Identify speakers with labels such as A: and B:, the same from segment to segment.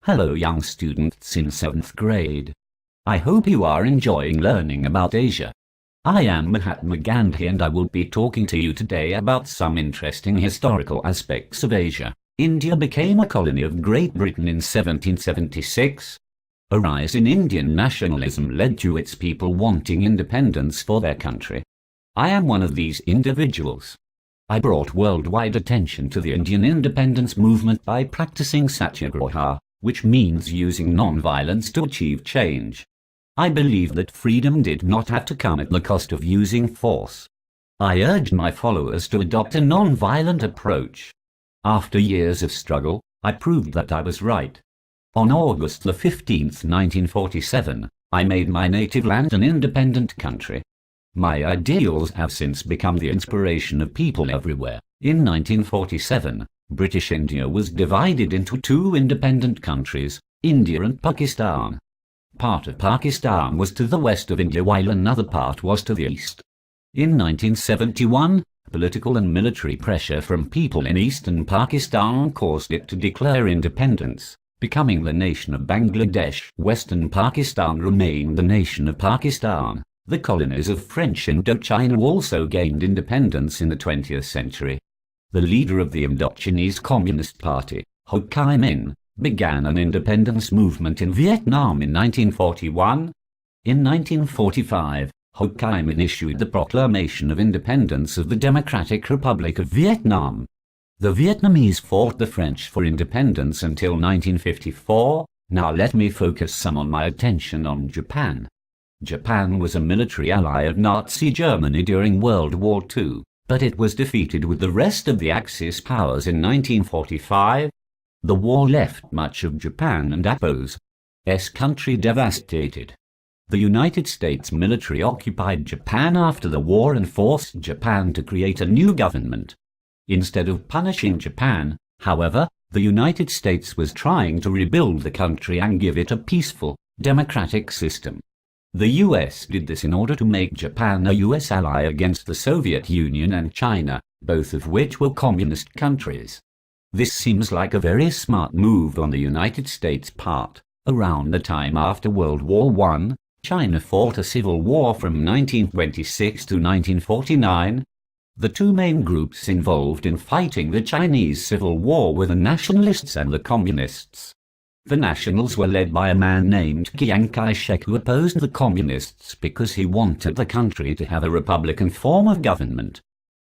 A: Hello young students in 7th grade. I hope you are enjoying learning about Asia. I am Mahatma Gandhi and I will be talking to you today about some interesting historical aspects of Asia. India became a colony of Great Britain in 1776. A rise in Indian nationalism led to its people wanting independence for their country. I am one of these individuals. I brought worldwide attention to the Indian independence movement by practicing satyagraha, which means using non-violence to achieve change. I believe that freedom did not have to come at the cost of using force. I urged my followers to adopt a non-violent approach. After years of struggle, I proved that I was right. On August 15, 1947, I made my native land an independent country. My ideals have since become the inspiration of people everywhere. In 1947, British India was divided into two independent countries, India and Pakistan. Part of Pakistan was to the west of India while another part was to the east. In 1971, political and military pressure from people in eastern Pakistan caused it to declare independence, becoming the nation of Bangladesh. Western Pakistan remained the nation of Pakistan. The colonies of French Indochina also gained independence in the 20th century. The leader of the Indochinese Communist Party, Ho Chi Minh, began an independence movement in Vietnam in 1941. In 1945, Ho Chi Minh issued the Proclamation of Independence of the Democratic Republic of Vietnam. The Vietnamese fought the French for independence until 1954. Now let me focus some on my attention on Japan. Japan was a military ally of Nazi Germany during World War II, but it was defeated with the rest of the Axis powers in 1945. The war left much of Japan and Japan's country devastated. The United States military occupied Japan after the war and forced Japan to create a new government. Instead of punishing Japan, however, the United States was trying to rebuild the country and give it a peaceful, democratic system. The US did this in order to make Japan a US ally against the Soviet Union and China, both of which were communist countries. This seems like a very smart move on the United States' part. Around the time after World War I, China fought a civil war from 1926 to 1949. The two main groups involved in fighting the Chinese Civil War were the nationalists and the communists. The nationals were led by a man named Chiang Kai-shek who opposed the communists because he wanted the country to have a republican form of government.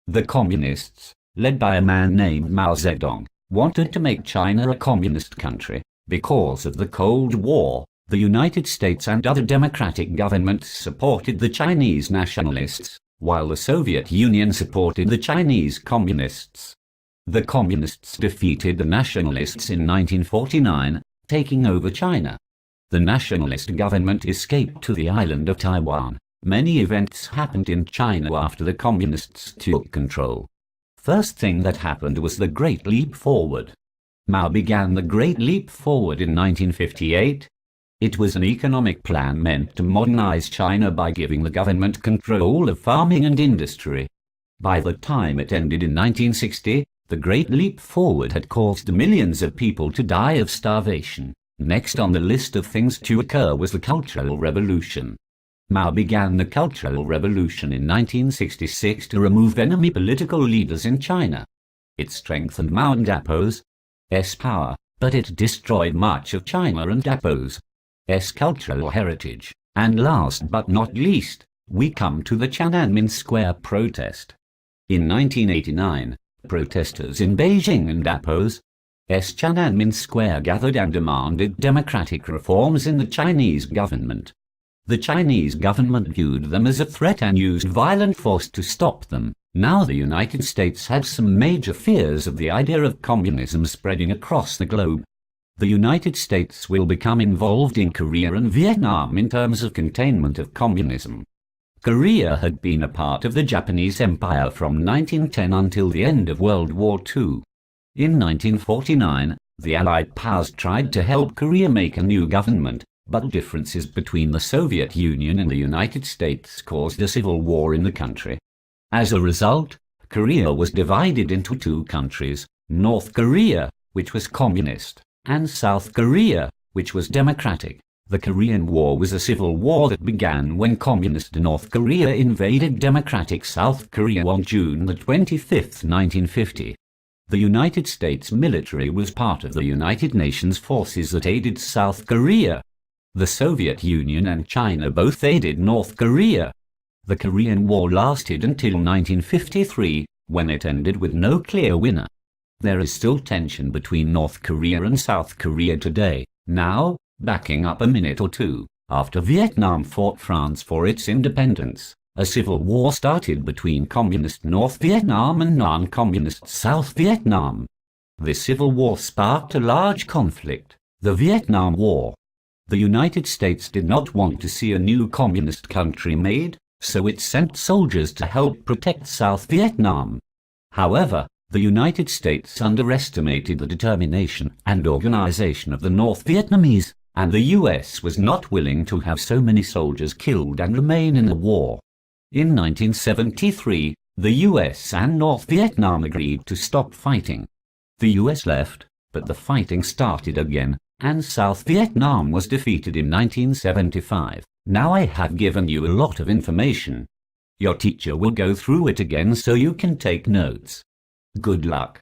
A: The communists, led by a man named Mao Zedong, wanted to make China a communist country. Because of the Cold War, the United States and other democratic governments supported the Chinese nationalists, while the Soviet Union supported the Chinese communists. The communists defeated the nationalists in 1949, taking over China. The nationalist government escaped to the island of Taiwan. Many events happened in China after the communists took control. First thing that happened was the Great Leap Forward. Mao began the Great Leap Forward in 1958. It was an economic plan meant to modernize China by giving the government control of farming and industry. By the time it ended in 1960, the Great Leap Forward had caused millions of people to die of starvation. Next on the list of things to occur was the Cultural Revolution. Mao began the Cultural Revolution in 1966 to remove enemy political leaders in China. It strengthened Mao and Dapo's power, but it destroyed much of China and Dapo's cultural heritage. And last but not least, we come to the Tiananmen Square protest. In 1989, protesters in Beijing and Dapo's Tiananmen Square gathered and demanded democratic reforms in the Chinese government. The Chinese government viewed them as a threat and used violent force to stop them. Now the United States had some major fears of the idea of communism spreading across the globe. The United States will become involved in Korea and Vietnam in terms of containment of communism. Korea had been a part of the Japanese Empire from 1910 until the end of World War II. In 1949, the Allied powers tried to help Korea make a new government, but differences between the Soviet Union and the United States caused a civil war in the country. As a result, Korea was divided into two countries, North Korea, which was communist, and South Korea, which was democratic. The Korean War was a civil war that began when Communist North Korea invaded democratic South Korea on June 25, 1950. The United States military was part of the United Nations forces that aided South Korea. The Soviet Union and China both aided North Korea. The Korean War lasted until 1953, when it ended with no clear winner. There is still tension between North Korea and South Korea today. Now, backing up a minute or two, after Vietnam fought France for its independence, a civil war started between Communist North Vietnam and non-Communist South Vietnam. This civil war sparked a large conflict, the Vietnam War. The United States did not want to see a new communist country made, so it sent soldiers to help protect South Vietnam. However, the United States underestimated the determination and organization of the North Vietnamese, and the US was not willing to have so many soldiers killed and remain in the war. In 1973, the US and North Vietnam agreed to stop fighting. The US left, but the fighting started again, and South Vietnam was defeated in 1975. Now I have given you a lot of information. Your teacher will go through it again so you can take notes. Good luck.